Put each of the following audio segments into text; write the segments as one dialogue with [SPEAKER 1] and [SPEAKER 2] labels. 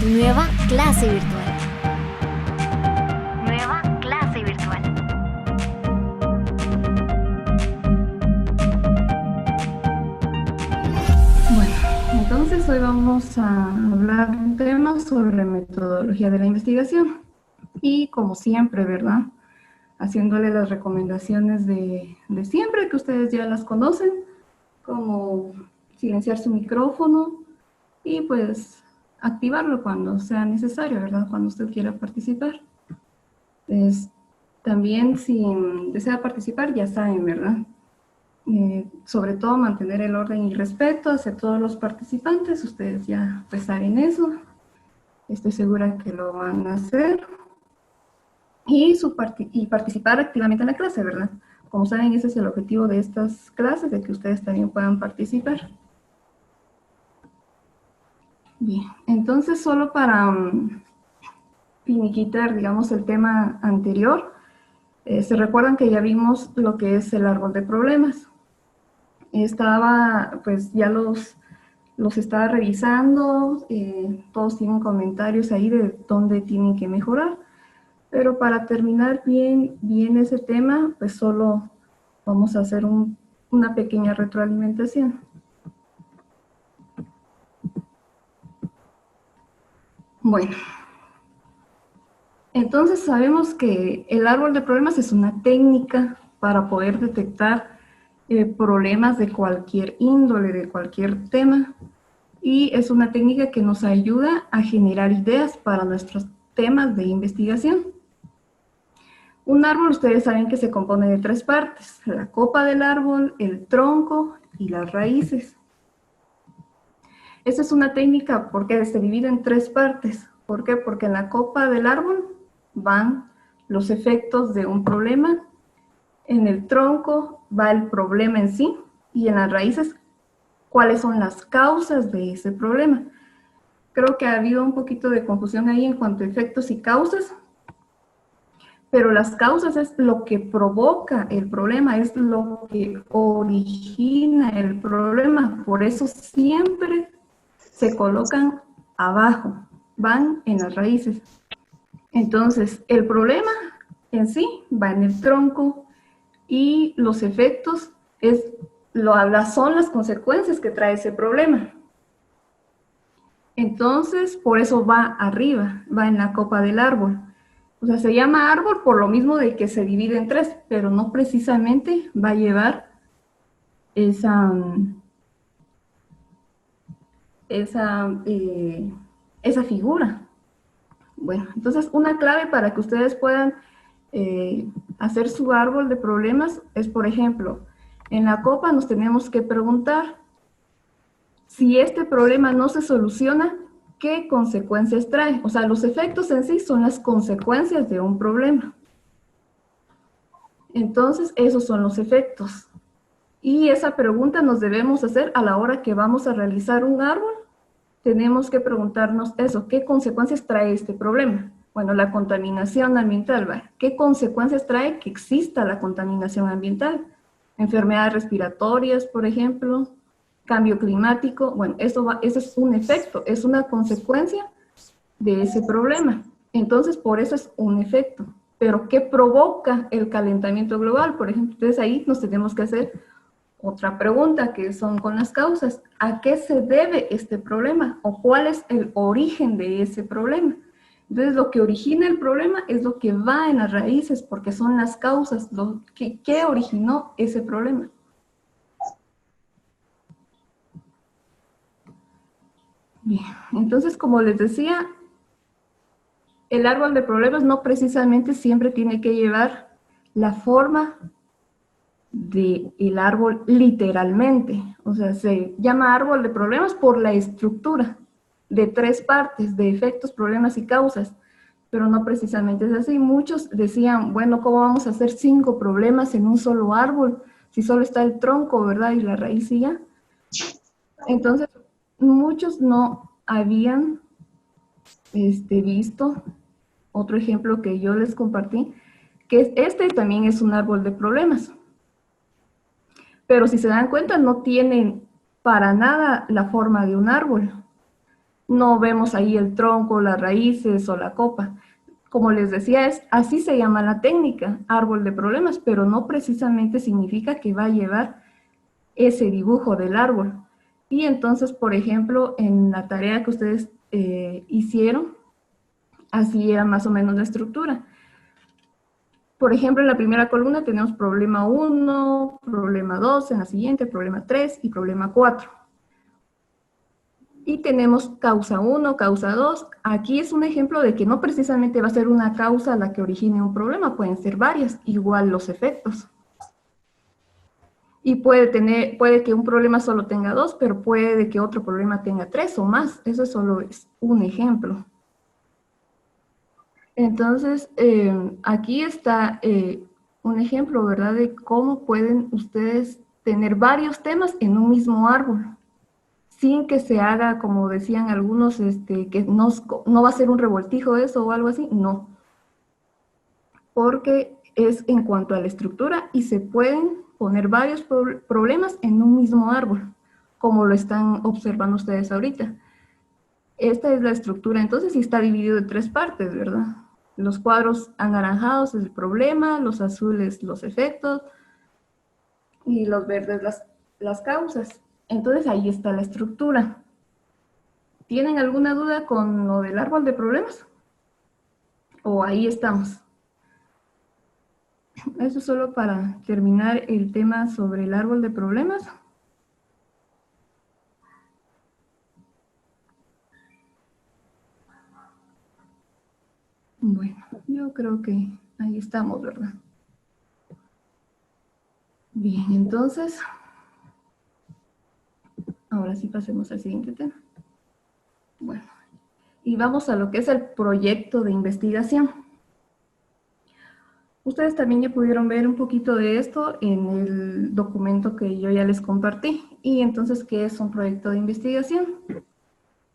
[SPEAKER 1] Nueva clase virtual. Nueva clase virtual.
[SPEAKER 2] Bueno, entonces hoy vamos a hablar de un tema sobre metodología de la investigación. Y como siempre, ¿verdad? Haciéndole las recomendaciones de siempre, que ustedes ya las conocen, como silenciar su micrófono y pues activarlo cuando sea necesario, ¿verdad? Cuando usted quiera participar. También si desea participar, ya saben, ¿verdad? Sobre todo mantener el orden y respeto hacia todos los participantes. Ustedes ya pues saben eso. Estoy segura que lo van a hacer. Y participar activamente en la clase, ¿verdad? Como saben, ese es el objetivo de estas clases, de que ustedes también puedan participar. Bien, entonces solo para finiquitar, digamos, el tema anterior, se recuerdan que ya vimos lo que es el árbol de problemas. Pues ya los estaba revisando, todos tienen comentarios ahí de dónde tienen que mejorar. Pero para terminar bien ese tema, pues solo vamos a hacer una pequeña retroalimentación. Bueno, entonces sabemos que el árbol de problemas es una técnica para poder detectar problemas de cualquier índole, de cualquier tema, y es una técnica que nos ayuda a generar ideas para nuestros temas de investigación. Un árbol, ustedes saben que se compone de 3 partes: la copa del árbol, el tronco y las raíces. Esa es una técnica porque se divide en 3 partes. ¿Por qué? Porque en la copa del árbol van los efectos de un problema, en el tronco va el problema en sí, y en las raíces, cuáles son las causas de ese problema. Creo que ha habido un poquito de confusión ahí en cuanto a efectos y causas, pero las causas es lo que provoca el problema, es lo que origina el problema. Por eso siempre se colocan abajo, van en las raíces. Entonces, el problema en sí va en el tronco y los efectos son las consecuencias que trae ese problema. Entonces, por eso va arriba, va en la copa del árbol. O sea, se llama árbol por lo mismo de que se divide en 3, pero no precisamente va a llevar esa figura. Bueno, entonces una clave para que ustedes puedan hacer su árbol de problemas es, por ejemplo, en la copa nos tenemos que preguntar: si este problema no se soluciona, ¿qué consecuencias trae? O sea, los efectos en sí son las consecuencias de un problema. Entonces, esos son los efectos. Y esa pregunta nos debemos hacer a la hora que vamos a realizar un árbol. Tenemos que preguntarnos eso: ¿qué consecuencias trae este problema? Bueno, la contaminación ambiental, ¿va? ¿Qué consecuencias trae que exista la contaminación ambiental? Enfermedades respiratorias, por ejemplo, cambio climático. Bueno, eso es un efecto, es una consecuencia de ese problema. Entonces, por eso es un efecto. Pero, ¿qué provoca el calentamiento global? Por ejemplo, entonces ahí nos tenemos que hacer otra pregunta, que son con las causas. ¿A qué se debe este problema? ¿O cuál es el origen de ese problema? Entonces, lo que origina el problema es lo que va en las raíces, porque son las causas, ¿qué originó ese problema? Bien, entonces, como les decía, el árbol de problemas no precisamente siempre tiene que llevar la forma del árbol literalmente. O sea, se llama árbol de problemas por la estructura de 3 partes, de efectos, problemas y causas, pero no precisamente es así. Muchos decían, bueno, ¿cómo vamos a hacer 5 problemas en un solo árbol? Si solo está el tronco, ¿verdad? Y la raíz y ya. Entonces, muchos no habían visto otro ejemplo que yo les compartí, que también es un árbol de problemas. Pero si se dan cuenta, no tienen para nada la forma de un árbol. No vemos ahí el tronco, las raíces o la copa. Como les decía, así se llama la técnica, árbol de problemas, pero no precisamente significa que va a llevar ese dibujo del árbol. Y entonces, por ejemplo, en la tarea que ustedes hicieron, así era más o menos la estructura. Por ejemplo, en la primera columna tenemos problema 1, problema 2, en la siguiente problema 3 y problema 4. Y tenemos causa 1, causa 2. Aquí es un ejemplo de que no precisamente va a ser una causa la que origine un problema, pueden ser varias, igual los efectos. Y puede que un problema solo tenga 2, pero puede que otro problema tenga 3 o más. Eso solo es un ejemplo. Entonces, aquí está un ejemplo, ¿verdad? De cómo pueden ustedes tener varios temas en un mismo árbol, sin que se haga, como decían algunos, que no va a ser un revoltijo eso o algo así. No, porque es en cuanto a la estructura y se pueden poner varios problemas en un mismo árbol, como lo están observando ustedes ahorita. Esta es la estructura, entonces sí está dividido en 3 partes, ¿verdad? Los cuadros anaranjados es el problema, los azules los efectos y los verdes las causas. Entonces ahí está la estructura. ¿Tienen alguna duda con lo del árbol de problemas? ¿O ahí estamos? Eso solo para terminar el tema sobre el árbol de problemas. Bueno, yo creo que ahí estamos, ¿verdad? Bien, entonces, ahora sí pasemos al siguiente tema. Bueno, y vamos a lo que es el proyecto de investigación. Ustedes también ya pudieron ver un poquito de esto en el documento que yo ya les compartí. Y entonces, ¿qué es un proyecto de investigación?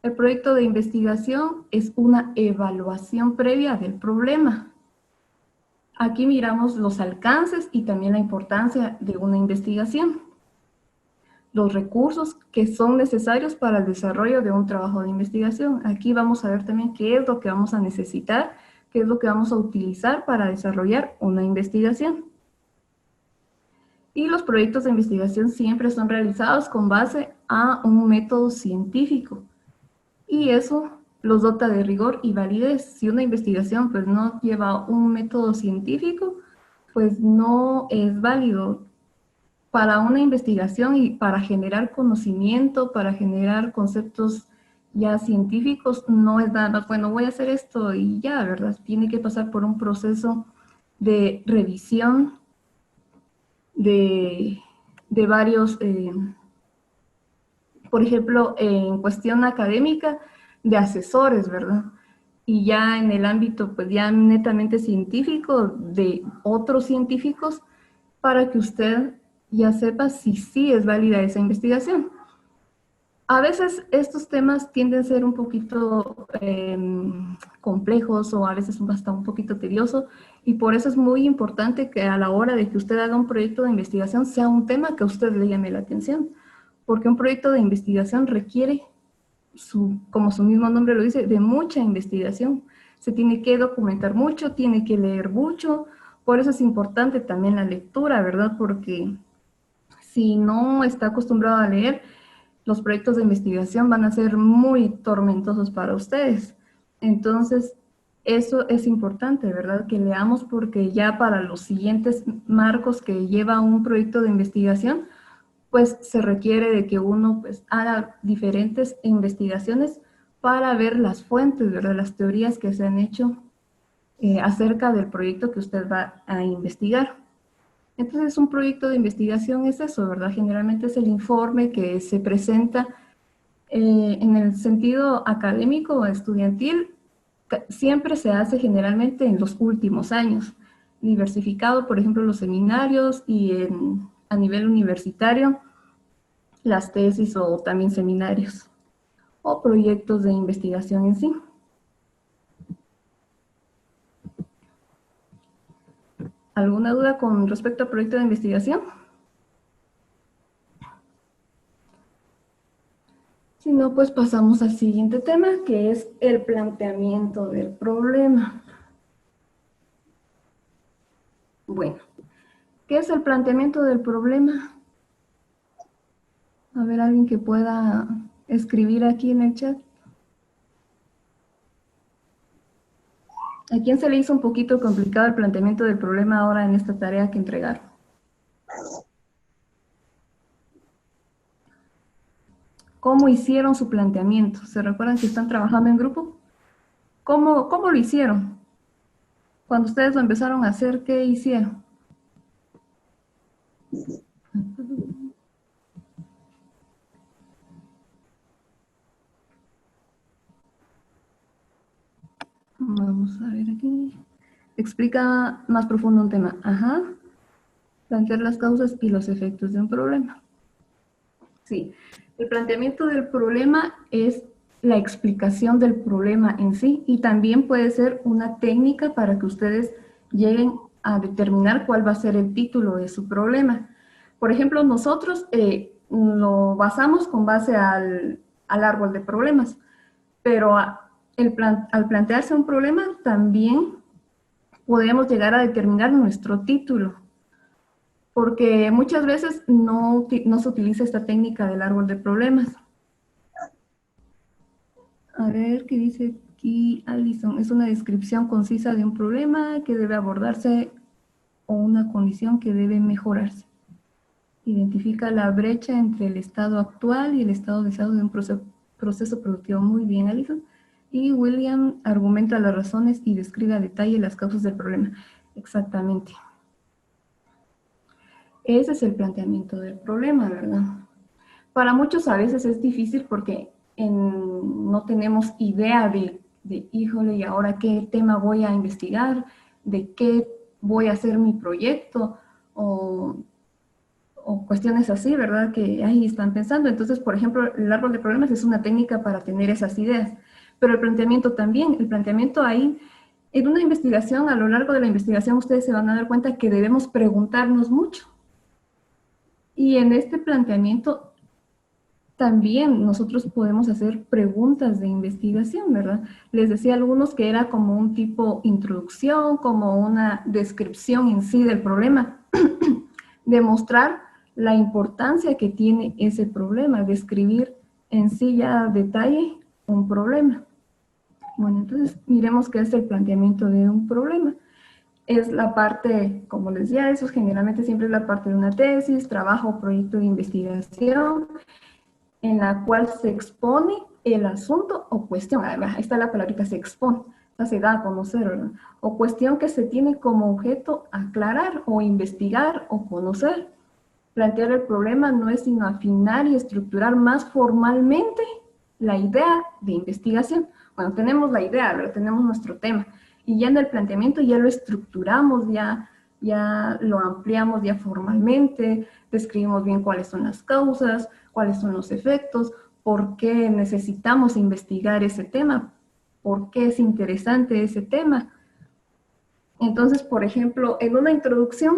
[SPEAKER 2] El proyecto de investigación es una evaluación previa del problema. Aquí miramos los alcances y también la importancia de una investigación. Los recursos que son necesarios para el desarrollo de un trabajo de investigación. Aquí vamos a ver también qué es lo que vamos a necesitar, qué es lo que vamos a utilizar para desarrollar una investigación. Y los proyectos de investigación siempre son realizados con base a un método científico. Y eso los dota de rigor y validez. Si una investigación pues no lleva un método científico, pues no es válido. Para una investigación y para generar conocimiento, para generar conceptos ya científicos, no es nada más, bueno, voy a hacer esto y ya, ¿verdad? Tiene que pasar por un proceso de revisión de varios, por ejemplo, en cuestión académica, de asesores, ¿verdad? Y ya en el ámbito, pues ya netamente científico, de otros científicos, para que usted ya sepa si sí es válida esa investigación. A veces estos temas tienden a ser un poquito complejos o a veces hasta un poquito tedioso y por eso es muy importante que a la hora de que usted haga un proyecto de investigación sea un tema que a usted le llame la atención, porque un proyecto de investigación requiere, como su mismo nombre lo dice, de mucha investigación. Se tiene que documentar mucho, tiene que leer mucho, por eso es importante también la lectura, ¿verdad? Porque si no está acostumbrado a leer, los proyectos de investigación van a ser muy tormentosos para ustedes. Entonces, eso es importante, ¿verdad? Que leamos porque ya para los siguientes marcos que lleva un proyecto de investigación, pues se requiere de que uno pues, haga diferentes investigaciones para ver las fuentes, ¿verdad? Las teorías que se han hecho acerca del proyecto que usted va a investigar. Entonces, un proyecto de investigación es eso, ¿verdad? Generalmente es el informe que se presenta en el sentido académico o estudiantil, siempre se hace generalmente en los últimos años, diversificado, por ejemplo, los seminarios y a nivel universitario, las tesis o también seminarios o proyectos de investigación en sí. ¿Alguna duda con respecto al proyecto de investigación? Si no, pues pasamos al siguiente tema, que es el planteamiento del problema. Bueno, ¿qué es el planteamiento del problema? A ver, alguien que pueda escribir aquí en el chat. ¿A quién se le hizo un poquito complicado el planteamiento del problema ahora en esta tarea que entregaron? ¿Cómo hicieron su planteamiento? ¿Se recuerdan que están trabajando en grupo? ¿Cómo lo hicieron? Cuando ustedes lo empezaron a hacer, ¿qué hicieron? Vamos a ver aquí. Explica más profundo un tema. Ajá. Plantear las causas y los efectos de un problema. Sí. El planteamiento del problema es la explicación del problema en sí y también puede ser una técnica para que ustedes lleguen a determinar cuál va a ser el título de su problema. Por ejemplo, nosotros lo basamos con base al árbol de problemas, pero al plantearse un problema también podemos llegar a determinar nuestro título, porque muchas veces no se utiliza esta técnica del árbol de problemas. A ver, ¿qué dice aquí Alison? Es una descripción concisa de un problema que debe abordarse o una condición que debe mejorarse. Identifica la brecha entre el estado actual y el estado deseado de un proceso productivo. Muy bien, Alison. Y William argumenta las razones y describe a detalle las causas del problema. Exactamente. Ese es el planteamiento del problema, ¿verdad? Para muchos a veces es difícil porque no tenemos idea híjole, ¿y ahora qué tema voy a investigar? ¿De qué voy a hacer mi proyecto? O cuestiones así, ¿verdad? Que ahí están pensando. Entonces, por ejemplo, el árbol de problemas es una técnica para tener esas ideas. Pero el planteamiento también, el planteamiento ahí, en una investigación, a lo largo de la investigación, ustedes se van a dar cuenta que debemos preguntarnos mucho. Y en este planteamiento también nosotros podemos hacer preguntas de investigación, ¿verdad? Les decía a algunos que era como un tipo introducción, como una descripción en sí del problema, demostrar la importancia que tiene ese problema, describir en sí ya a detalle un problema. Bueno, entonces miremos qué es el planteamiento de un problema. Es la parte, como les decía, eso generalmente siempre es la parte de una tesis, trabajo o proyecto de investigación, en la cual se expone el asunto o cuestión. Ahí está la palabrita, se expone, se da a conocer, ¿verdad? O cuestión que se tiene como objeto aclarar o investigar o conocer. Plantear el problema no es sino afinar y estructurar más formalmente la idea de investigación. Bueno, tenemos la idea, ¿verdad? Tenemos nuestro tema. Y ya en el planteamiento ya lo estructuramos, ya lo ampliamos ya formalmente, describimos bien cuáles son las causas, cuáles son los efectos, por qué necesitamos investigar ese tema, por qué es interesante ese tema. Entonces, por ejemplo, en una introducción,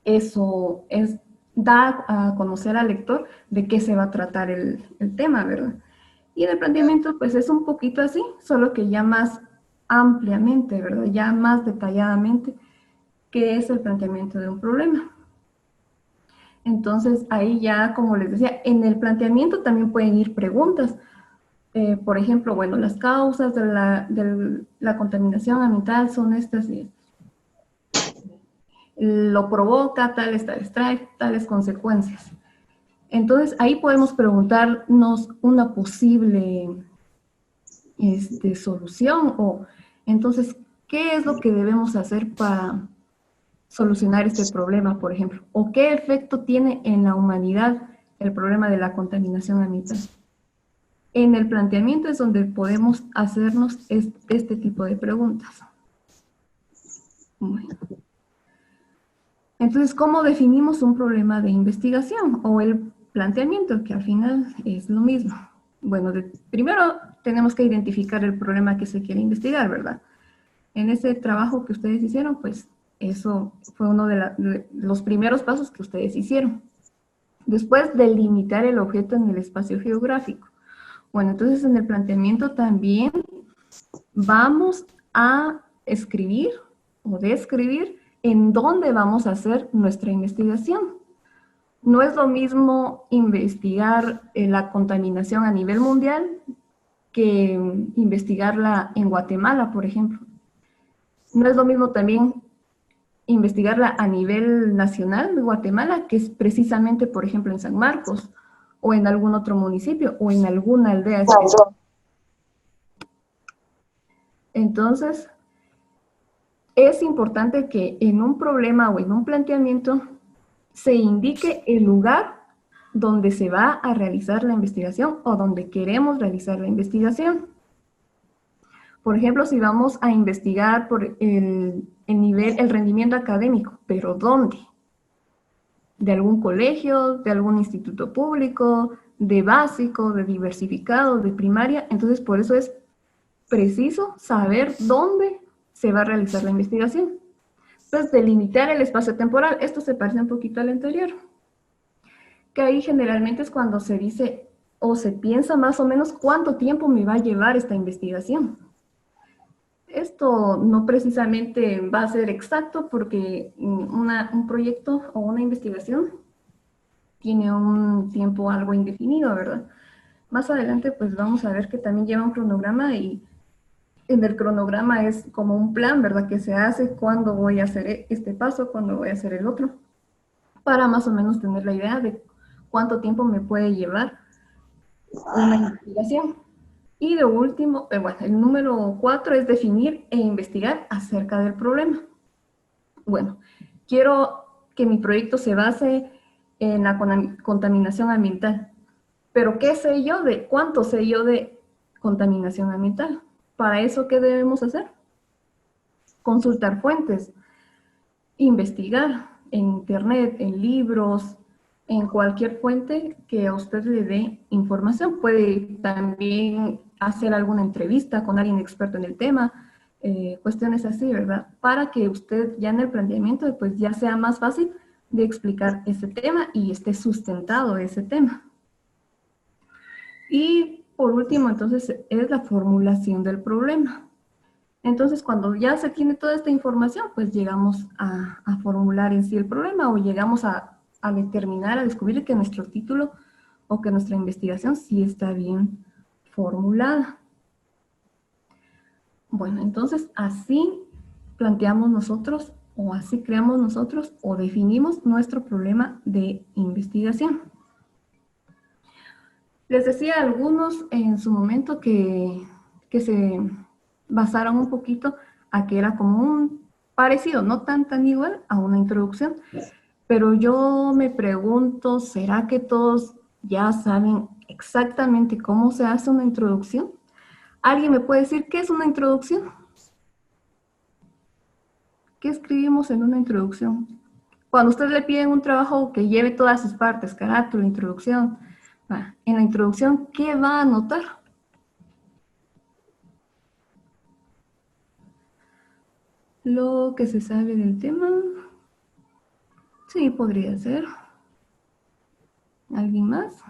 [SPEAKER 2] eso da a conocer al lector de qué se va a tratar el tema, ¿verdad? Y en el planteamiento, pues es un poquito así, solo que ya más ampliamente, ¿verdad? Ya más detalladamente, qué es el planteamiento de un problema. Entonces, ahí ya, como les decía, en el planteamiento también pueden ir preguntas. Por ejemplo, bueno, las causas de la contaminación ambiental son estas y estas. Lo provoca, trae tales consecuencias. Entonces, ahí podemos preguntarnos una posible solución o, entonces, ¿qué es lo que debemos hacer para solucionar este problema, por ejemplo? ¿O qué efecto tiene en la humanidad el problema de la contaminación ambiental? En el planteamiento es donde podemos hacernos este tipo de preguntas. Bueno. Entonces, ¿cómo definimos un problema de investigación o el planteamiento, que al final es lo mismo? Bueno, primero tenemos que identificar el problema que se quiere investigar, ¿verdad? En ese trabajo que ustedes hicieron, pues eso fue uno de los primeros pasos que ustedes hicieron. Después, delimitar el objeto en el espacio geográfico. Bueno, entonces en el planteamiento también vamos a escribir o describir en dónde vamos a hacer nuestra investigación. No es lo mismo investigar la contaminación a nivel mundial que investigarla en Guatemala, por ejemplo. No es lo mismo también investigarla a nivel nacional de Guatemala, que es precisamente, por ejemplo, en San Marcos, o en algún otro municipio, o en alguna aldea especial. Entonces, es importante que en un problema o en un planteamiento se indique el lugar donde se va a realizar la investigación o donde queremos realizar la investigación. Por ejemplo, si vamos a investigar por el nivel, el rendimiento académico, ¿pero dónde? ¿De algún colegio, de algún instituto público, de básico, de diversificado, de primaria? Entonces, por eso es preciso saber dónde se va a realizar la investigación. Entonces, delimitar el espacio temporal. Esto se parece un poquito al anterior. Que ahí generalmente es cuando se dice o se piensa más o menos cuánto tiempo me va a llevar esta investigación. Esto no precisamente va a ser exacto porque un proyecto o una investigación tiene un tiempo algo indefinido, ¿verdad? Más adelante pues vamos a ver que también lleva un cronograma y en el cronograma es como un plan, ¿verdad? Que se hace cuándo voy a hacer este paso, cuándo voy a hacer el otro, para más o menos tener la idea de cuánto tiempo me puede llevar una investigación. Y de último, bueno, el número 4 es definir e investigar acerca del problema. Bueno, quiero que mi proyecto se base en la contaminación ambiental. Pero ¿qué sé yo de cuánto sé yo de contaminación ambiental? Para eso, ¿qué debemos hacer? Consultar fuentes, investigar en internet, en libros, en cualquier fuente que a usted le dé información. Puede también hacer alguna entrevista con alguien experto en el tema, cuestiones así, ¿verdad? Para que usted ya en el planteamiento pues ya sea más fácil de explicar ese tema y esté sustentado ese tema. Y por último, entonces, es la formulación del problema. Entonces, cuando ya se tiene toda esta información, pues llegamos a formular en sí el problema o llegamos a determinar, a descubrir que nuestro título o que nuestra investigación sí está bien formulada. Bueno, entonces así planteamos nosotros o así creamos nosotros o definimos nuestro problema de investigación. Les decía a algunos en su momento que se basaron un poquito a que era como un parecido, no tan igual a una introducción. Pero yo me pregunto, ¿será que todos ya saben exactamente cómo se hace una introducción? ¿Alguien me puede decir qué es una introducción? ¿Qué escribimos en una introducción? Cuando ustedes le piden un trabajo que lleve todas sus partes, carátula, introducción, en la introducción, ¿qué va a anotar? Lo que se sabe del tema. Sí, podría ser. ¿Alguien más?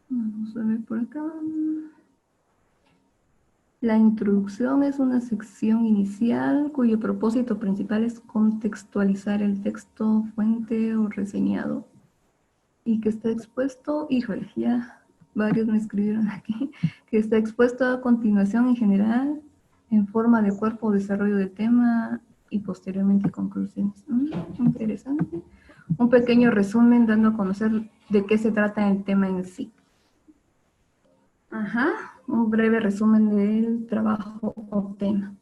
[SPEAKER 2] Vamos a ver por acá. La introducción es una sección inicial cuyo propósito principal es contextualizar el texto, fuente o reseñado. Y que está expuesto, híjole, ya varios me escribieron aquí, que está expuesto a continuación en general, en forma de cuerpo o desarrollo del tema y posteriormente conclusiones. Interesante. Un pequeño resumen dando a conocer de qué se trata el tema en sí. Ajá, un breve resumen del trabajo o tema.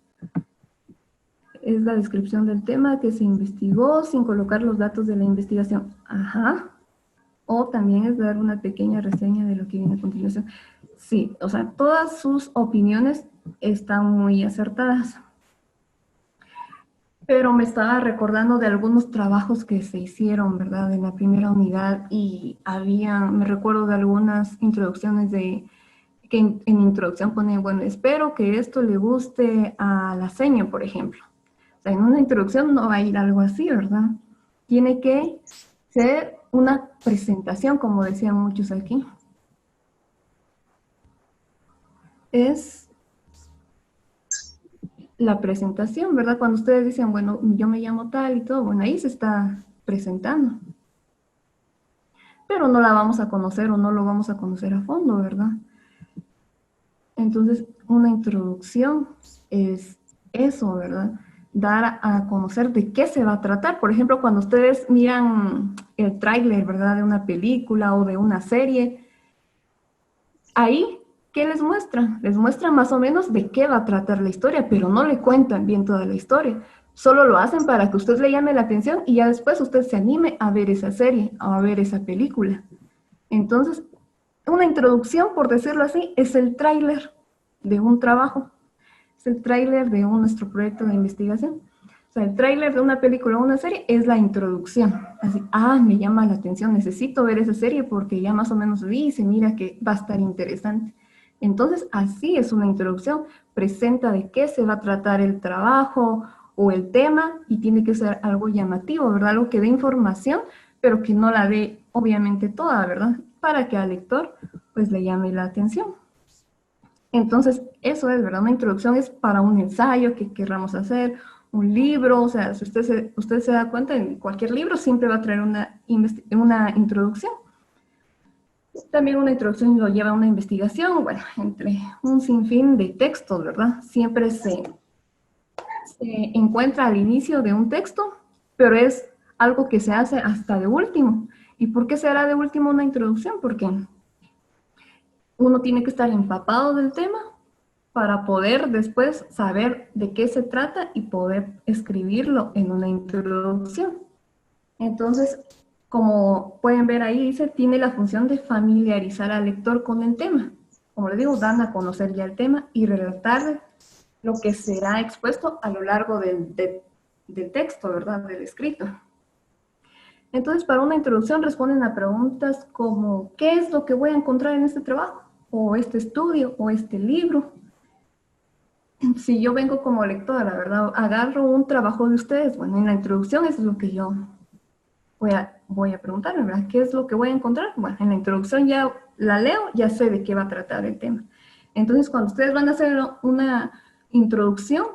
[SPEAKER 2] Es la descripción del tema que se investigó sin colocar los datos de la investigación. Ajá. O también es dar una pequeña reseña de lo que viene a continuación. Sí, o sea, todas sus opiniones están muy acertadas. Pero me estaba recordando de algunos trabajos que se hicieron, ¿verdad? En la primera unidad y me recuerdo de algunas introducciones de que en introducción ponen, bueno, espero que esto le guste a la seño, por ejemplo. O sea, en una introducción no va a ir algo así, ¿verdad? Tiene que ser una presentación, como decían muchos aquí. Es la presentación, ¿verdad? Cuando ustedes dicen, bueno, yo me llamo tal y todo, bueno, ahí se está presentando. Pero no la vamos a conocer o no lo vamos a conocer a fondo, ¿verdad? Entonces, una introducción es eso, ¿verdad? Dar a conocer de qué se va a tratar. Por ejemplo, cuando ustedes miran el tráiler, ¿verdad? De una película o de una serie, ahí, ¿qué les muestra? Les muestra más o menos de qué va a tratar la historia, pero no le cuentan bien toda la historia. Solo lo hacen para que usted le llame la atención y ya después usted se anime a ver esa serie o a ver esa película. Entonces, una introducción, por decirlo así, es el tráiler de un trabajo, es el tráiler de nuestro proyecto de investigación. O sea, el tráiler de una película o una serie es la introducción. Así, me llama la atención, necesito ver esa serie porque ya más o menos vi y se mira que va a estar interesante. Entonces, así es una introducción, presenta de qué se va a tratar el trabajo o el tema y tiene que ser algo llamativo, ¿verdad? Algo que dé información, pero que no la dé obviamente toda, ¿verdad? Para que al lector pues le llame la atención. Entonces, eso es, ¿verdad? Una introducción es para un ensayo que querramos hacer, un libro, o sea, si usted se da cuenta, en cualquier libro siempre va a traer una introducción. También una introducción lo lleva a una investigación, bueno, entre un sinfín de textos, ¿verdad? Siempre se encuentra al inicio de un texto, pero es algo que se hace hasta de último. ¿Y por qué se hará de último una introducción? Porque uno tiene que estar empapado del tema para poder después saber de qué se trata y poder escribirlo en una introducción. Entonces, como pueden ver ahí, dice, tiene la función de familiarizar al lector con el tema. Como les digo, dan a conocer ya el tema y relatar lo que será expuesto a lo largo del texto, ¿verdad? Del escrito. Entonces, para una introducción responden a preguntas como, ¿qué es lo que voy a encontrar en este trabajo? O este estudio, o este libro. Si yo vengo como lectora, ¿verdad? Agarro un trabajo de ustedes, bueno, en la introducción eso es lo que yo voy a preguntarme, ¿verdad? ¿Qué es lo que voy a encontrar? Bueno, en la introducción ya la leo, ya sé de qué va a tratar el tema. Entonces, cuando ustedes van a hacer una introducción,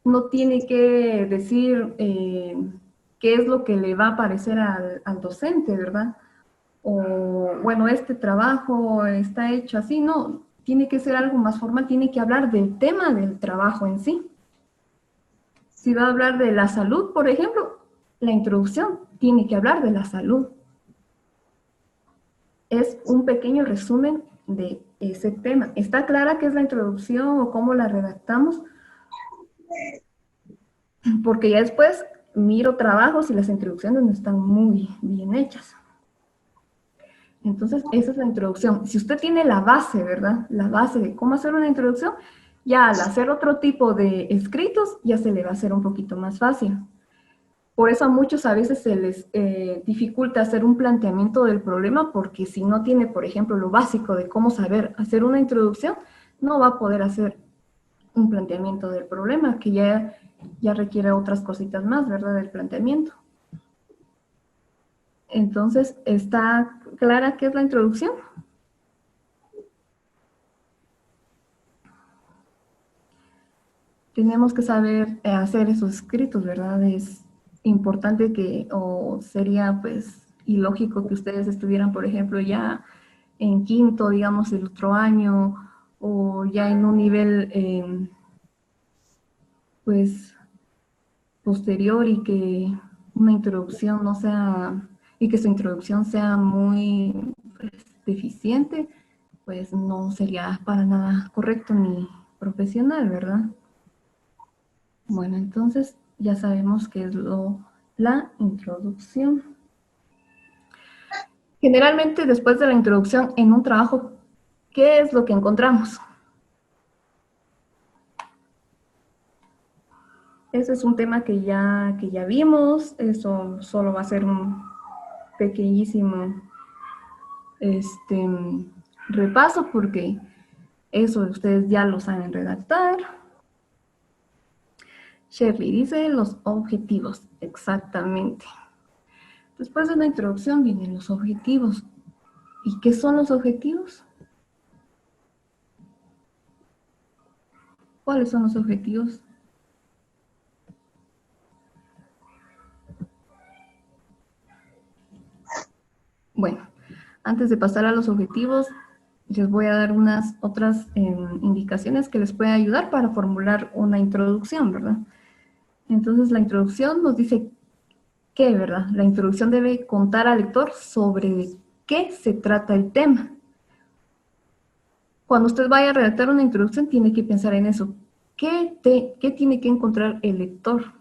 [SPEAKER 2] no tiene que decir qué es lo que le va a parecer al docente, ¿verdad? O, bueno, este trabajo está hecho así, no, tiene que ser algo más formal, tiene que hablar del tema del trabajo en sí. Si va a hablar de la salud, por ejemplo, la introducción tiene que hablar de la salud. Es un pequeño resumen de ese tema. ¿Está clara qué es la introducción o cómo la redactamos? Porque ya después miro trabajos y las introducciones no están muy bien hechas. Entonces, esa es la introducción. Si usted tiene la base, ¿verdad? La base de cómo hacer una introducción, ya al hacer otro tipo de escritos, ya se le va a hacer un poquito más fácil. Por eso a muchos a veces se les dificulta hacer un planteamiento del problema, porque si no tiene, por ejemplo, lo básico de cómo saber hacer una introducción, no va a poder hacer un planteamiento del problema, que ya requiere otras cositas más, ¿verdad? Del planteamiento. Entonces, ¿está clara qué es la introducción? Tenemos que saber hacer esos escritos, ¿verdad? Es importante que, o sería pues ilógico que ustedes estuvieran, por ejemplo, ya en quinto, digamos, el otro año, o ya en un nivel, pues, posterior y que una introducción no sea, y que su introducción sea muy pues, deficiente, pues no sería para nada correcto ni profesional, ¿verdad? Bueno, entonces ya sabemos qué es la introducción. Generalmente después de la introducción en un trabajo, ¿qué es lo que encontramos? Ese es un tema que ya vimos, eso solo va a ser un pequeñísimo repaso porque Eso ustedes ya lo saben redactar. Shirley dice los objetivos, exactamente. Después de la introducción vienen los objetivos. ¿Y qué son los objetivos? ¿Cuáles son los objetivos? Bueno, antes de pasar a los objetivos, les voy a dar unas otras indicaciones que les pueden ayudar para formular una introducción, ¿verdad? Entonces, la introducción nos dice qué, ¿verdad? La introducción debe contar al lector sobre de qué se trata el tema. Cuando usted vaya a redactar una introducción, tiene que pensar en eso. ¿Qué tiene que encontrar el lector?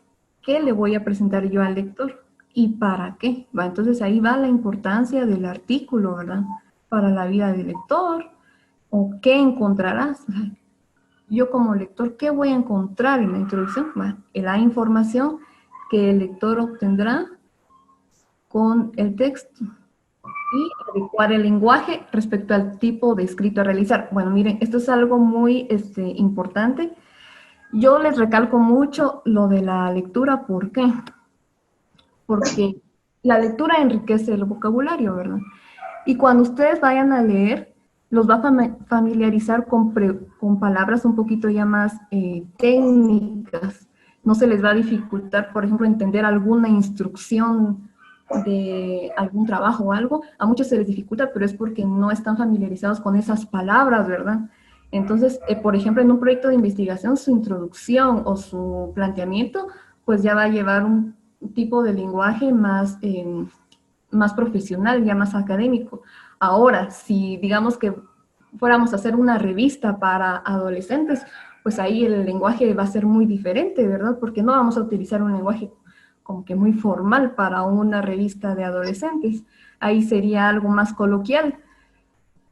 [SPEAKER 2] ¿Qué le voy a presentar yo al lector? ¿Y para qué? ¿Va? Entonces ahí va la importancia del artículo, ¿verdad? Para la vida del lector, o qué encontrarás. Yo como lector, ¿qué voy a encontrar en la introducción? Va, la información que el lector obtendrá con el texto y adecuar el lenguaje respecto al tipo de escrito a realizar. Bueno, miren, esto es algo muy importante. Yo les recalco mucho lo de la lectura. ¿Por qué? Porque la lectura enriquece el vocabulario, ¿verdad? Y cuando ustedes vayan a leer, los va a familiarizar con palabras un poquito ya más técnicas. No se les va a dificultar, por ejemplo, entender alguna instrucción de algún trabajo o algo. A muchos se les dificulta, pero es porque no están familiarizados con esas palabras, ¿verdad? Entonces, por ejemplo, en un proyecto de investigación, su introducción o su planteamiento, pues ya va a llevar un tipo de lenguaje más profesional, ya más académico. Ahora, si digamos que fuéramos a hacer una revista para adolescentes, pues ahí el lenguaje va a ser muy diferente, ¿verdad? Porque no vamos a utilizar un lenguaje como que muy formal para una revista de adolescentes. Ahí sería algo más coloquial.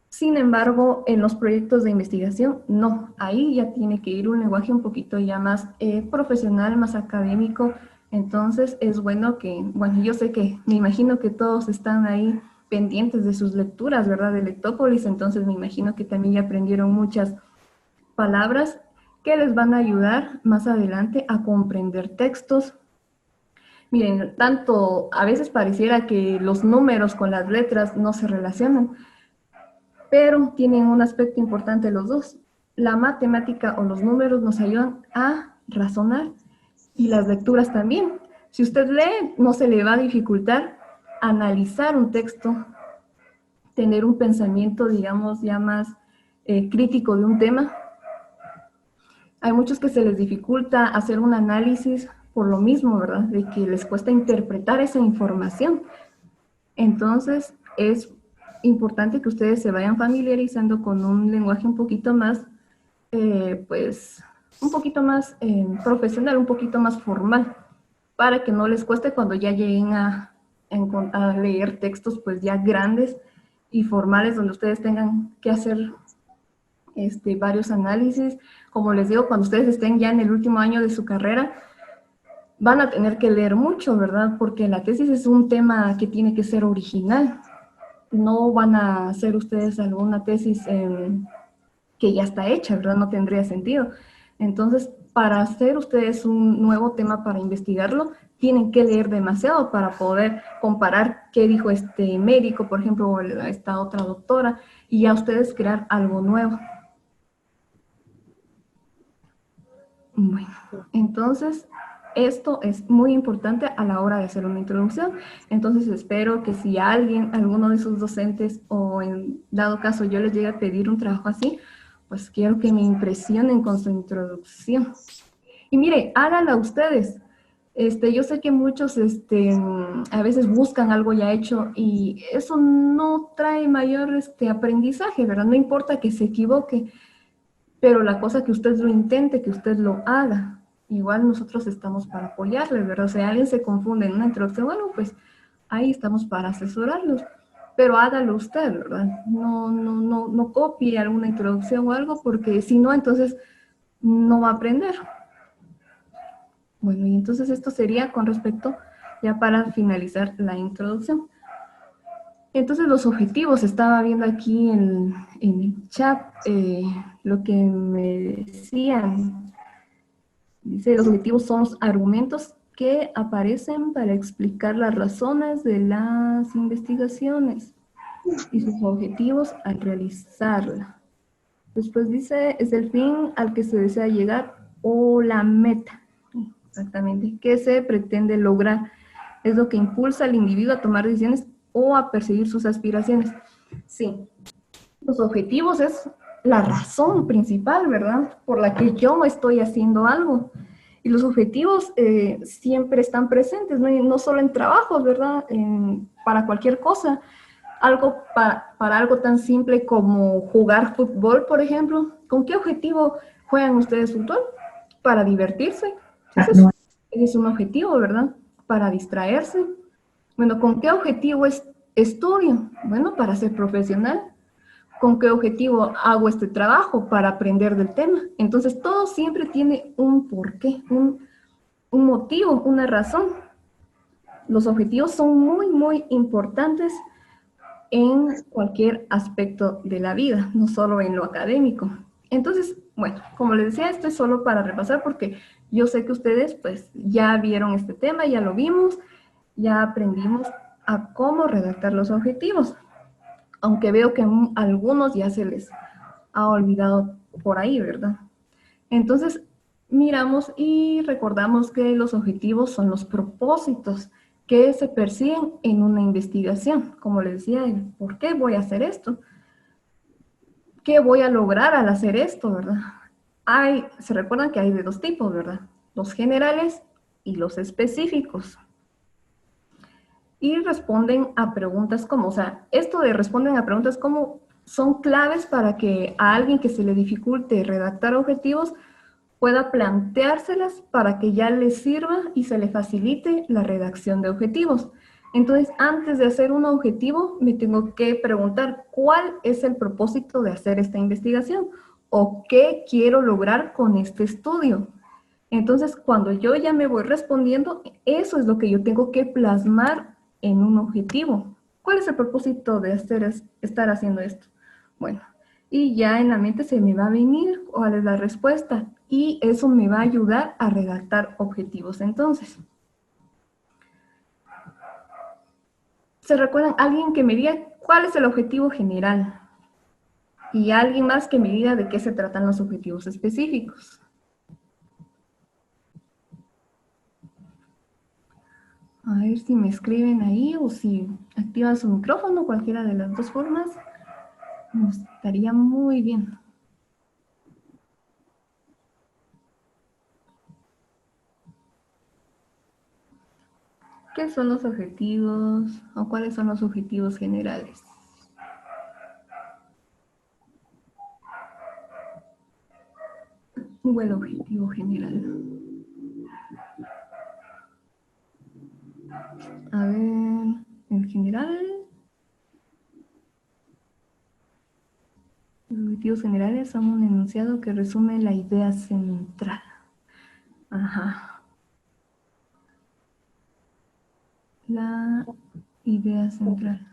[SPEAKER 2] Sin embargo, en los proyectos de investigación, no. Ahí ya tiene que ir un lenguaje un poquito ya más profesional, más académico. Entonces, es bueno que, bueno, yo sé que, me imagino que todos están ahí pendientes de sus lecturas, ¿verdad? De Lectópolis, entonces me imagino que también ya aprendieron muchas palabras que les van a ayudar más adelante a comprender textos. Miren, tanto a veces pareciera que los números con las letras no se relacionan, pero tienen un aspecto importante los dos. La matemática o los números nos ayudan a razonar y las lecturas también. Si usted lee, no se le va a dificultar analizar un texto, tener un pensamiento, digamos, ya más crítico de un tema. Hay muchos que se les dificulta hacer un análisis por lo mismo, ¿verdad? De que les cuesta interpretar esa información. Entonces, es importante que ustedes se vayan familiarizando con un lenguaje un poquito más, pues, un poquito más profesional, un poquito más formal, para que no les cueste cuando ya lleguen a leer textos, pues, ya grandes y formales, donde ustedes tengan que hacer varios análisis. Como les digo, cuando ustedes estén ya en el último año de su carrera, van a tener que leer mucho, ¿verdad? Porque la tesis es un tema que tiene que ser original. No van a hacer ustedes alguna tesis que ya está hecha, ¿verdad? No tendría sentido. Entonces, para hacer ustedes un nuevo tema para investigarlo, tienen que leer demasiado para poder comparar qué dijo este médico, por ejemplo, o esta otra doctora, y ya ustedes crear algo nuevo. Bueno, entonces esto es muy importante a la hora de hacer una introducción. Entonces espero que si alguno de sus docentes o en dado caso yo les llegue a pedir un trabajo así, pues quiero que me impresionen con su introducción. Y mire, háganla ustedes. Yo sé que muchos a veces buscan algo ya hecho y eso no trae mayor aprendizaje, ¿verdad? No importa que se equivoque, pero la cosa que usted lo intente, que usted lo haga. Igual nosotros estamos para apoyarle, ¿verdad? O sea, alguien se confunde en una introducción, bueno, pues ahí estamos para asesorarlos, pero hágalo usted, ¿verdad? No copie alguna introducción o algo, porque si no, entonces no va a aprender. Bueno, y entonces esto sería con respecto, ya para finalizar la introducción. Entonces los objetivos, estaba viendo aquí en el chat lo que me decían. Dice, los objetivos son los argumentos que aparecen para explicar las razones de las investigaciones y sus objetivos al realizarla. Después dice, es el fin al que se desea llegar o la meta, exactamente, que se pretende lograr. Es lo que impulsa al individuo a tomar decisiones o a perseguir sus aspiraciones. Sí, los objetivos es la razón principal, ¿verdad? Por la que yo estoy haciendo algo. Y los objetivos siempre están presentes, ¿no? Y no solo en trabajos, ¿verdad? Para cualquier cosa. Algo para algo tan simple como jugar fútbol, por ejemplo. ¿Con qué objetivo juegan ustedes fútbol? Para divertirse. Ese es un objetivo, ¿verdad? Para distraerse. Bueno, ¿con qué objetivo estudio? Bueno, para ser profesional. ¿Con qué objetivo hago este trabajo? Para aprender del tema. Entonces, todo siempre tiene un porqué, un motivo, una razón. Los objetivos son muy, muy importantes en cualquier aspecto de la vida, no solo en lo académico. Entonces, bueno, como les decía, esto es solo para repasar porque yo sé que ustedes pues ya vieron este tema, ya lo vimos, ya aprendimos a cómo redactar los objetivos, aunque veo que a algunos ya se les ha olvidado por ahí, ¿verdad? Entonces, miramos y recordamos que los objetivos son los propósitos que se persiguen en una investigación. Como les decía, ¿por qué voy a hacer esto? ¿Qué voy a lograr al hacer esto, verdad? Se recuerdan que hay de dos tipos, ¿verdad? Los generales y los específicos. Y responden a preguntas como, o sea, esto de responden a preguntas como son claves para que a alguien que se le dificulte redactar objetivos pueda planteárselas para que ya le sirva y se le facilite la redacción de objetivos. Entonces, antes de hacer un objetivo, me tengo que preguntar cuál es el propósito de hacer esta investigación o qué quiero lograr con este estudio. Entonces, cuando yo ya me voy respondiendo, eso es lo que yo tengo que plasmar en un objetivo. ¿Cuál es el propósito de estar haciendo esto? Bueno, y ya en la mente se me va a venir cuál es la respuesta y eso me va a ayudar a redactar objetivos. Entonces, ¿se recuerdan alguien que me diga cuál es el objetivo general? Y alguien más que me diga de qué se tratan los objetivos específicos. A ver si me escriben ahí o si activan su micrófono, cualquiera de las dos formas, nos estaría muy bien. ¿Qué son los objetivos o cuáles son los objetivos generales? Un buen objetivo general. A ver, en general, los objetivos generales son un enunciado que resume la idea central. Ajá. La idea central.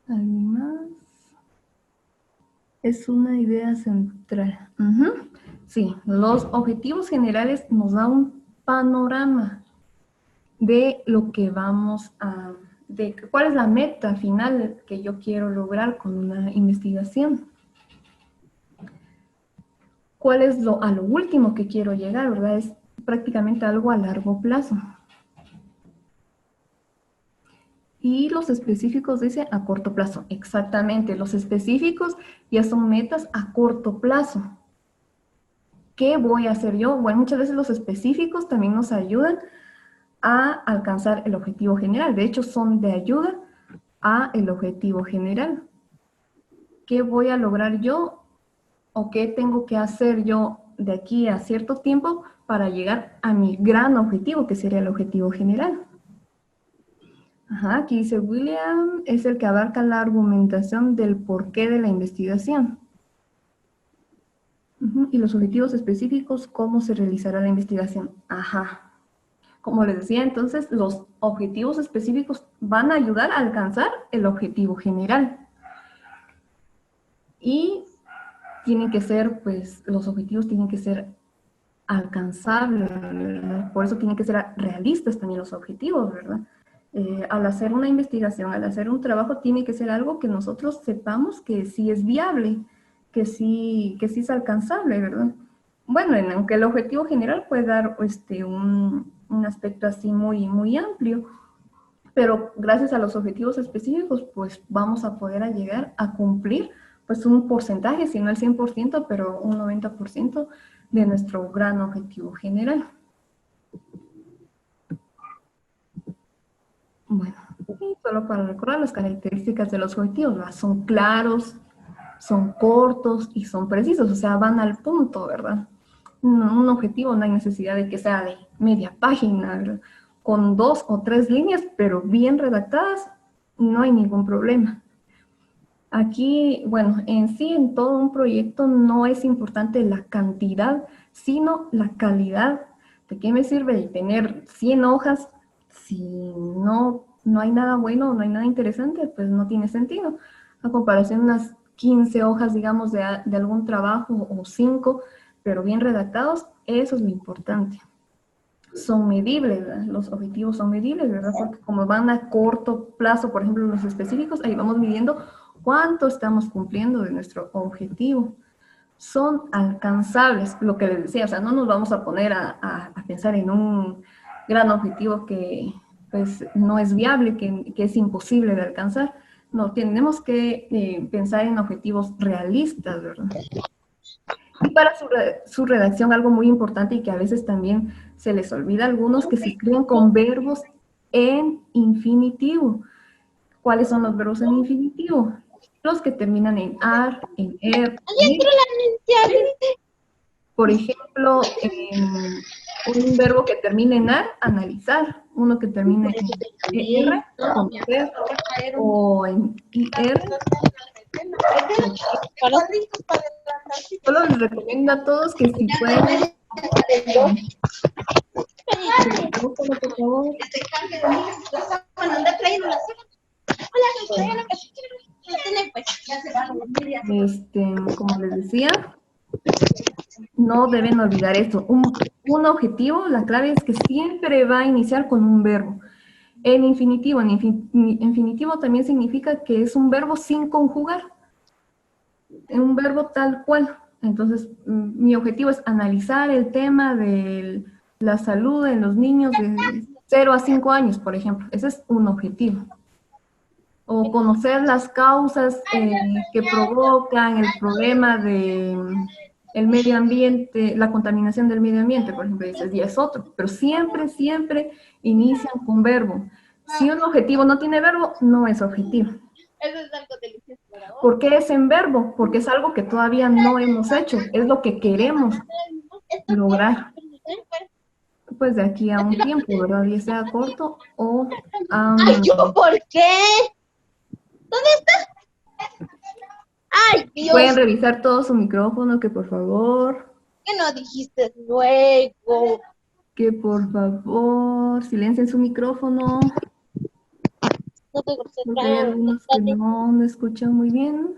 [SPEAKER 2] ¿Alguien más? Es una idea central. Sí, los objetivos generales nos dan un panorama de lo que vamos a, de cuál es la meta final que yo quiero lograr con una investigación. ¿Cuál es a lo último que quiero llegar, verdad? Es prácticamente algo a largo plazo. Y los específicos dice a corto plazo. Exactamente, los específicos ya son metas a corto plazo. ¿Qué voy a hacer yo? Bueno, muchas veces los específicos también nos ayudan a alcanzar el objetivo general. De hecho, son de ayuda a el objetivo general. ¿Qué voy a lograr yo o qué tengo que hacer yo de aquí a cierto tiempo para llegar a mi gran objetivo, que sería el objetivo general? Ajá, aquí dice William, es el que abarca la argumentación del porqué de la investigación. Ujú. Y los objetivos específicos, ¿cómo se realizará la investigación? Ajá. Como les decía, entonces, los objetivos específicos van a ayudar a alcanzar el objetivo general. Y tienen que ser, pues, los objetivos tienen que ser alcanzables, ¿verdad? Por eso tienen que ser realistas también los objetivos, ¿verdad? Al hacer una investigación, al hacer un trabajo, tiene que ser algo que nosotros sepamos que sí es viable, que sí es alcanzable, ¿verdad? Bueno, aunque el objetivo general puede dar un aspecto así muy, muy amplio, pero gracias a los objetivos específicos, pues vamos a poder llegar a cumplir pues un porcentaje, si no el 100%, pero un 90% de nuestro gran objetivo general. Bueno, y solo para recordar las características de los objetivos, ¿verdad? Son claros, son cortos y son precisos, o sea, van al punto, ¿verdad? Un objetivo no hay necesidad de que sea de media página, ¿verdad? Con 2 o 3 líneas, pero bien redactadas, no hay ningún problema. Aquí, bueno, en sí, en todo un proyecto no es importante la cantidad, sino la calidad. ¿De qué me sirve tener 100 hojas si no hay nada bueno, no hay nada interesante? Pues no tiene sentido. A comparación de unas 15 hojas, digamos, de algún trabajo o 5, pero bien redactados, eso es lo importante. Son medibles, ¿verdad? Los objetivos son medibles, ¿verdad? Porque como van a corto plazo, por ejemplo, los específicos, ahí vamos midiendo cuánto estamos cumpliendo de nuestro objetivo. Son alcanzables, lo que les decía, o sea, no nos vamos a poner a pensar en un gran objetivo que pues no es viable, que es imposible de alcanzar. No, tenemos que pensar en objetivos realistas, ¿verdad? Y para su redacción, algo muy importante y que a veces también se les olvida a algunos, que se escriben con verbos en infinitivo. ¿Cuáles son los verbos en infinitivo? Los que terminan en ar, en er, en ir. Por ejemplo, un verbo que termine en ar, analizar. Uno que termine en er, conocer. O en ir, solo les recomiendo a todos que si pueden, micrófono, por favor. Como les decía, no deben olvidar esto. Un objetivo, la clave es que siempre va a iniciar con un verbo. En infinitivo, infinitivo también significa que es un verbo sin conjugar. Un verbo tal cual. Entonces, mi objetivo es analizar el tema de la salud en los niños de 0 a 5 años, por ejemplo. Ese es un objetivo. O conocer las causas que provocan el problema de el medio ambiente, la contaminación del medio ambiente, por ejemplo, dices, y es otro, pero siempre, siempre inician con verbo. Si un objetivo no tiene verbo, no es objetivo.
[SPEAKER 3] Eso es algo delicioso para vos.
[SPEAKER 2] ¿Por qué es en verbo? Porque es algo que todavía no hemos hecho, es lo que queremos lograr. Pues de aquí a un tiempo, ¿verdad? Ya sea corto o...
[SPEAKER 3] Ay, ¿yo por qué? ¿Dónde está? Ay, Dios.
[SPEAKER 2] Pueden revisar todo su micrófono, que por favor...
[SPEAKER 3] ¿Qué no dijiste luego?
[SPEAKER 2] Que por favor silencien su micrófono,
[SPEAKER 3] No te
[SPEAKER 2] porque hay
[SPEAKER 3] concentraron.
[SPEAKER 2] algunos que no escuchan muy bien.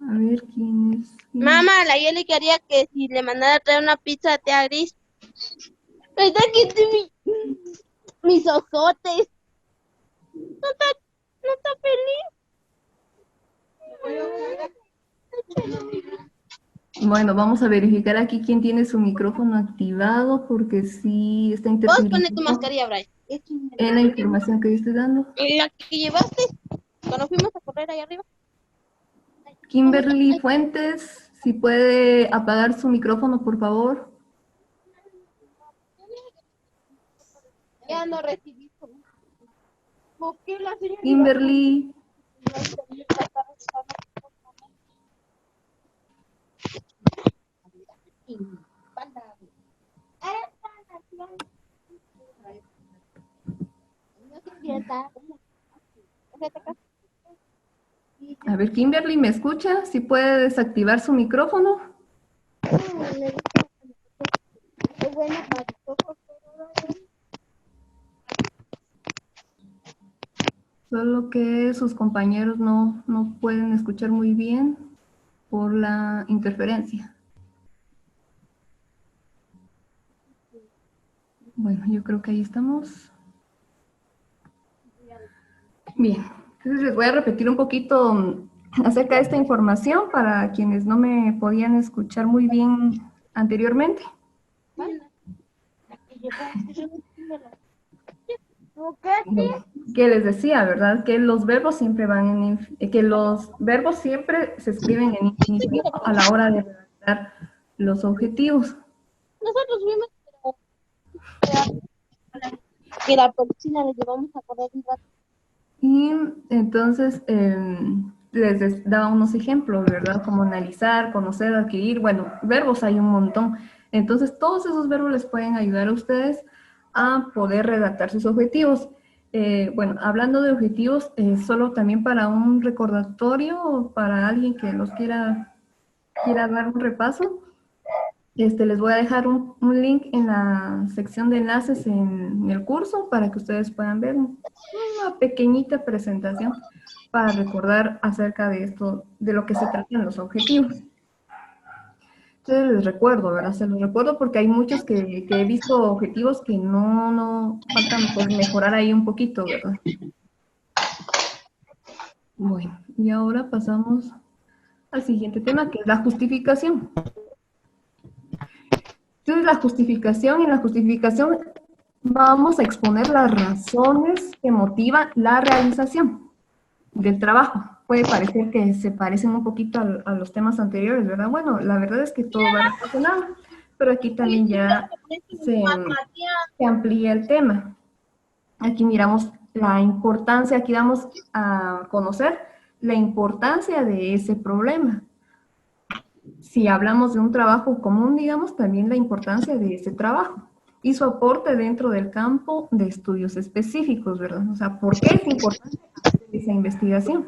[SPEAKER 2] A ver, ¿quién es?
[SPEAKER 3] Mamá, la Yeli quería que si le mandara a traer una pizza de tía Gris. ¿Verdad que mis ojotes? No está feliz.
[SPEAKER 2] Bueno, vamos a verificar aquí quién tiene su micrófono activado, porque sí está
[SPEAKER 3] Vos pones tu
[SPEAKER 2] interfiriendo
[SPEAKER 3] mascarilla, Brian.
[SPEAKER 2] en la información que yo estoy dando.
[SPEAKER 3] La que llevaste cuando fuimos a correr ahí arriba.
[SPEAKER 2] Kimberly Fuentes, si puede apagar su micrófono, por favor.
[SPEAKER 3] Ya no recibí. ¿Por qué la señora?
[SPEAKER 2] Kimberly, A ver, Kimberly, ¿me escucha? ¿Si puede desactivar su micrófono? Solo que sus compañeros no pueden escuchar muy bien por la interferencia. Bueno, yo creo que ahí estamos. Bien, entonces les voy a repetir un poquito acerca de esta información para quienes no me podían escuchar muy bien anteriormente. Bien, que les decía, ¿verdad? Que los verbos siempre que los verbos siempre se escriben en infinitivo a la hora de redactar los objetivos.
[SPEAKER 3] Nosotros vimos que la policía le llevamos a correr un rato.
[SPEAKER 2] Y entonces daba unos ejemplos, ¿verdad? Como analizar, conocer, adquirir. Bueno, verbos hay un montón. Entonces, todos esos verbos les pueden ayudar a ustedes a poder redactar sus objetivos. Bueno, hablando de objetivos, solo también para un recordatorio o para alguien que los quiera dar un repaso. Les voy a dejar un link en la sección de enlaces en el curso para que ustedes puedan ver una pequeñita presentación para recordar acerca de esto, de lo que se tratan los objetivos. Entonces les recuerdo, ¿verdad? Se los recuerdo porque hay muchos que he visto objetivos que no faltan pues mejorar ahí un poquito, ¿verdad? Bueno, y ahora pasamos al siguiente tema, que es la justificación. Entonces, en la justificación vamos a exponer las razones que motivan la realización del trabajo. Puede parecer que se parecen un poquito a los temas anteriores, ¿verdad? Bueno, la verdad es que todo va relacionado, pero aquí también ya se amplía el tema. Aquí miramos la importancia, aquí vamos a conocer la importancia de ese problema. Si hablamos de un trabajo común, digamos, también la importancia de ese trabajo y su aporte dentro del campo de estudios específicos, ¿verdad? O sea, ¿por qué es importante hacer esa investigación?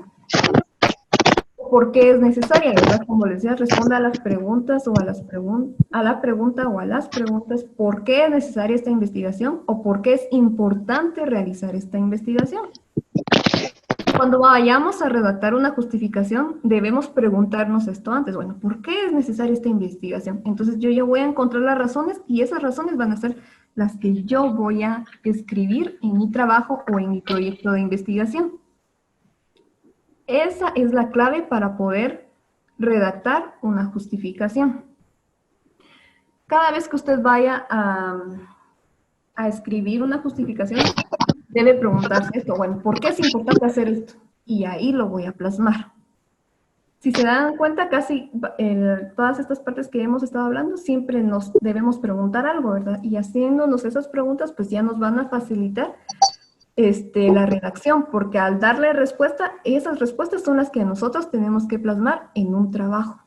[SPEAKER 2] ¿Por qué es necesaria, verdad? Como les decía, responda a las preguntas o a la pregunta o a las preguntas, ¿por qué es necesaria esta investigación? ¿O por qué es importante realizar esta investigación? Cuando vayamos a redactar una justificación, debemos preguntarnos esto antes. Bueno, ¿por qué es necesaria esta investigación? Entonces yo ya voy a encontrar las razones y esas razones van a ser las que yo voy a escribir en mi trabajo o en mi proyecto de investigación. Esa es la clave para poder redactar una justificación. Cada vez que usted vaya a escribir una justificación, debe preguntarse esto, bueno, ¿por qué es importante hacer esto? Y ahí lo voy a plasmar. Si se dan cuenta, casi todas estas partes que hemos estado hablando, siempre nos debemos preguntar algo, ¿verdad? Y haciéndonos esas preguntas, pues ya nos van a facilitar la redacción, porque al darle respuesta, esas respuestas son las que nosotros tenemos que plasmar en un trabajo.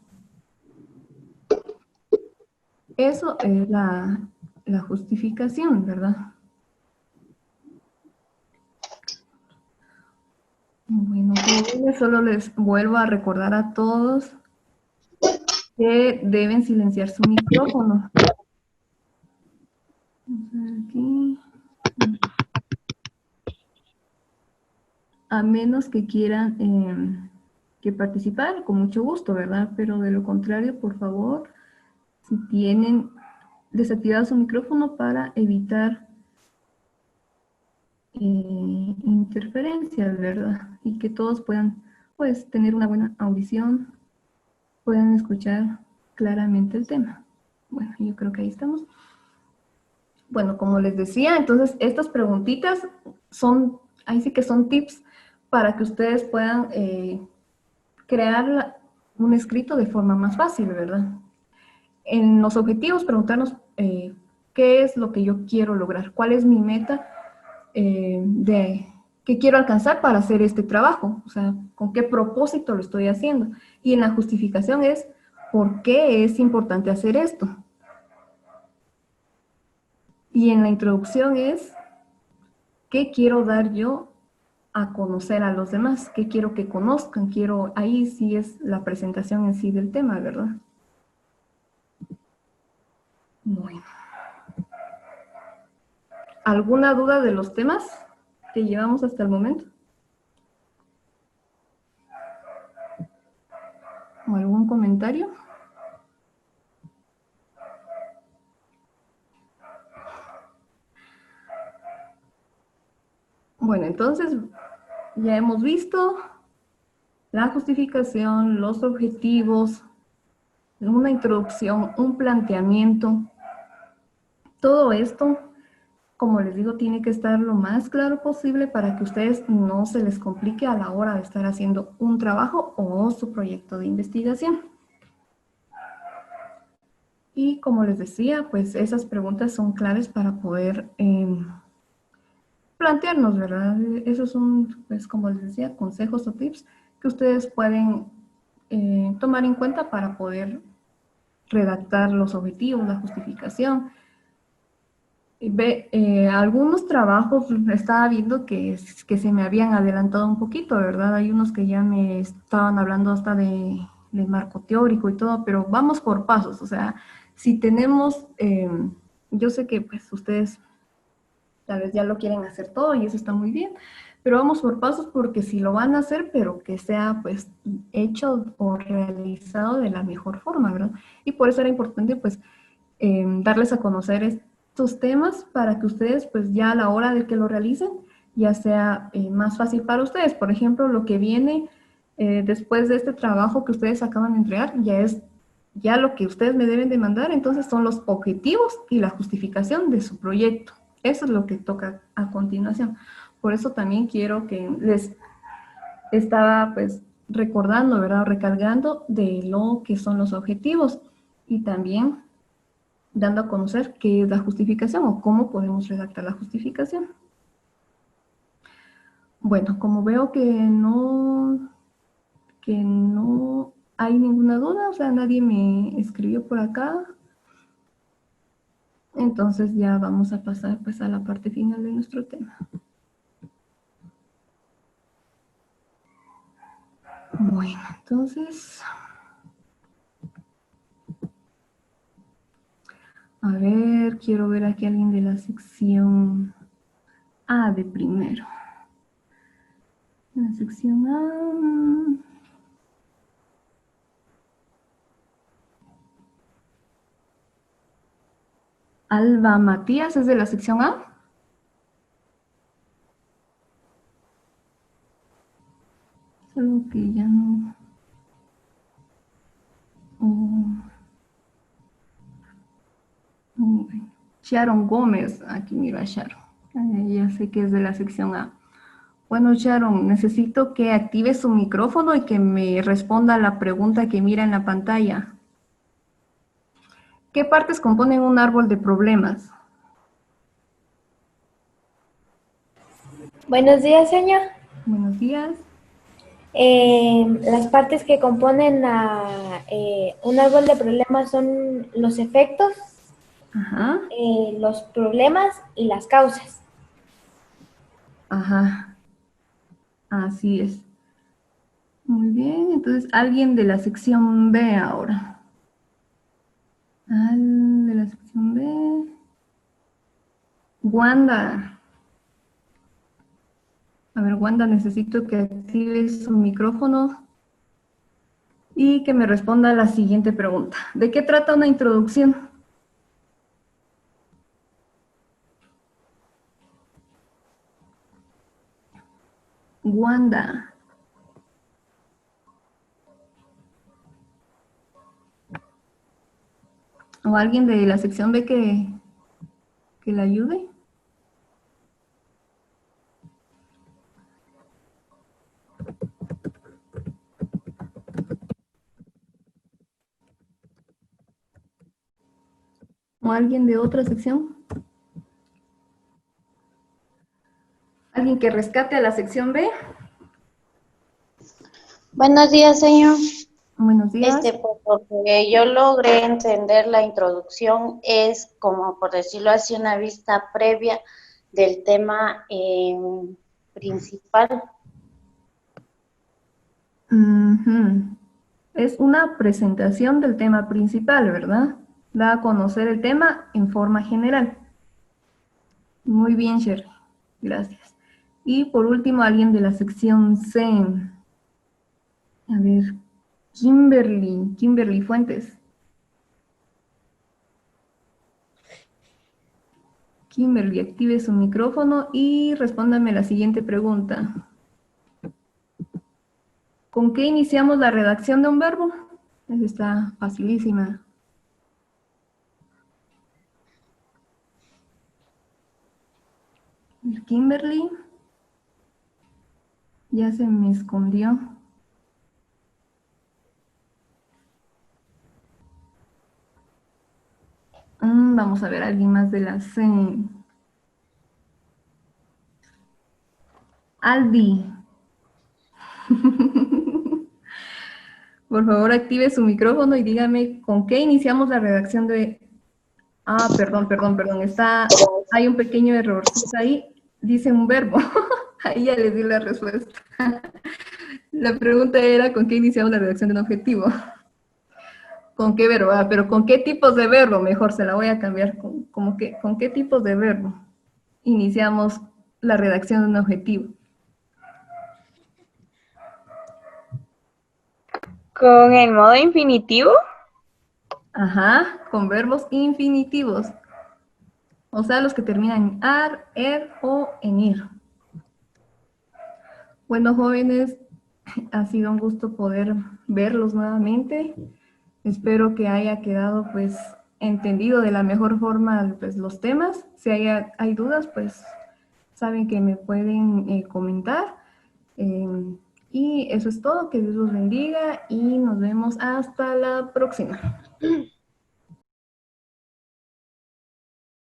[SPEAKER 2] Eso es la justificación, ¿verdad? Bueno, solo les vuelvo a recordar a todos que deben silenciar su micrófono. Vamos a ver aquí. A menos que quieran que participar, con mucho gusto, ¿verdad? Pero de lo contrario, por favor, si tienen desactivado su micrófono para evitar interferencias, ¿verdad? Y que todos puedan, pues, tener una buena audición, puedan escuchar claramente el tema. Bueno, yo creo que ahí estamos. Bueno, como les decía, entonces estas preguntitas son, ahí sí que son tips para que ustedes puedan crear un escrito de forma más fácil, ¿verdad? En los objetivos, preguntarnos qué es lo que yo quiero lograr, cuál es mi meta qué quiero alcanzar para hacer este trabajo, o sea, con qué propósito lo estoy haciendo. Y en la justificación es, ¿por qué es importante hacer esto? Y en la introducción es, ¿qué quiero dar yo a conocer a los demás, qué quiero que conozcan, ahí sí es la presentación en sí del tema, ¿verdad? Bueno. ¿Alguna duda de los temas que llevamos hasta el momento? ¿O algún comentario? Bueno, entonces ya hemos visto la justificación, los objetivos, una introducción, un planteamiento. Todo esto, como les digo, tiene que estar lo más claro posible para que ustedes no se les complique a la hora de estar haciendo un trabajo o su proyecto de investigación. Y como les decía, pues esas preguntas son claves para poder plantearnos, ¿verdad? Esos son, pues como les decía, consejos o tips que ustedes pueden tomar en cuenta para poder redactar los objetivos, la justificación. Algunos trabajos estaba viendo que se me habían adelantado un poquito, ¿verdad? Hay unos que ya me estaban hablando hasta de marco teórico y todo, pero vamos por pasos. O sea, si tenemos, yo sé que pues ustedes tal vez ya lo quieren hacer todo y eso está muy bien, pero vamos por pasos porque si lo van a hacer, pero que sea pues hecho o realizado de la mejor forma, ¿verdad? Y por eso era importante pues darles a conocer estos temas para que ustedes pues ya a la hora de que lo realicen ya sea más fácil para ustedes. Por ejemplo, lo que viene después de este trabajo que ustedes acaban de entregar ya lo que ustedes me deben de mandar, entonces son los objetivos y la justificación de su proyecto. Eso es lo que toca a continuación. Por eso también quiero que les estaba pues recordando, ¿verdad? Recargando de lo que son los objetivos y también dando a conocer qué es la justificación o cómo podemos redactar la justificación. Bueno, como veo que no hay ninguna duda, o sea, nadie me escribió por acá, entonces ya vamos a pasar pues a la parte final de nuestro tema. Bueno, entonces, a ver, quiero ver aquí a alguien de la sección A de primero. La sección A. Alba Matías es de la sección A. Solo que ya no. Sharon Gómez, aquí miro a Sharon. Ya sé que es de la sección A. Bueno, Sharon, necesito que active su micrófono y que me responda a la pregunta que mira en la pantalla. ¿Qué partes componen un árbol de problemas?
[SPEAKER 4] Buenos días, señor.
[SPEAKER 2] Buenos días.
[SPEAKER 4] Las partes que componen un árbol de problemas son los efectos,
[SPEAKER 2] Ajá.
[SPEAKER 4] los problemas y las causas.
[SPEAKER 2] Ajá. Así es. Muy bien, entonces alguien de la sección B ahora. De la sección B. Wanda. A ver, Wanda, necesito que active su micrófono y que me responda a la siguiente pregunta. ¿De qué trata una introducción? Wanda. ¿O alguien de la sección B que la ayude? ¿O alguien de otra sección? ¿Alguien que rescate a la sección B?
[SPEAKER 5] Buenos días, señor.
[SPEAKER 2] Buenos días.
[SPEAKER 5] Pues porque yo logré entender la introducción es como, por decirlo así, una vista previa del tema principal.
[SPEAKER 2] Ujú. Es una presentación del tema principal, ¿verdad? Da a conocer el tema en forma general. Muy bien, Sherry. Gracias. Y por último, alguien de la sección C. A ver, Kimberly Fuentes. Kimberly, active su micrófono y respóndame la siguiente pregunta. ¿Con qué iniciamos la redacción de un verbo? Esa está facilísima. Kimberly. Ya se me escondió. Vamos a ver, alguien más de la C. Aldi. Por favor, active su micrófono y dígame con qué iniciamos la redacción de... Ah, perdón. Hay un pequeño error. Ahí dice un verbo. Ahí ya le di la respuesta. La pregunta era con qué iniciamos la redacción de un objetivo. ¿Con qué verbo? Ah, pero ¿con qué tipos de verbo? Mejor se la voy a cambiar. ¿Con qué tipos de verbo iniciamos la redacción de un objetivo?
[SPEAKER 6] ¿Con el modo infinitivo?
[SPEAKER 2] Ajá, con verbos infinitivos. O sea, los que terminan en ar, er o en ir. Bueno, jóvenes, ha sido un gusto poder verlos nuevamente. Espero que haya quedado pues entendido de la mejor forma pues, los temas. Si hay dudas, pues saben que me pueden comentar. Y eso es todo. Que Dios los bendiga y nos vemos hasta la próxima.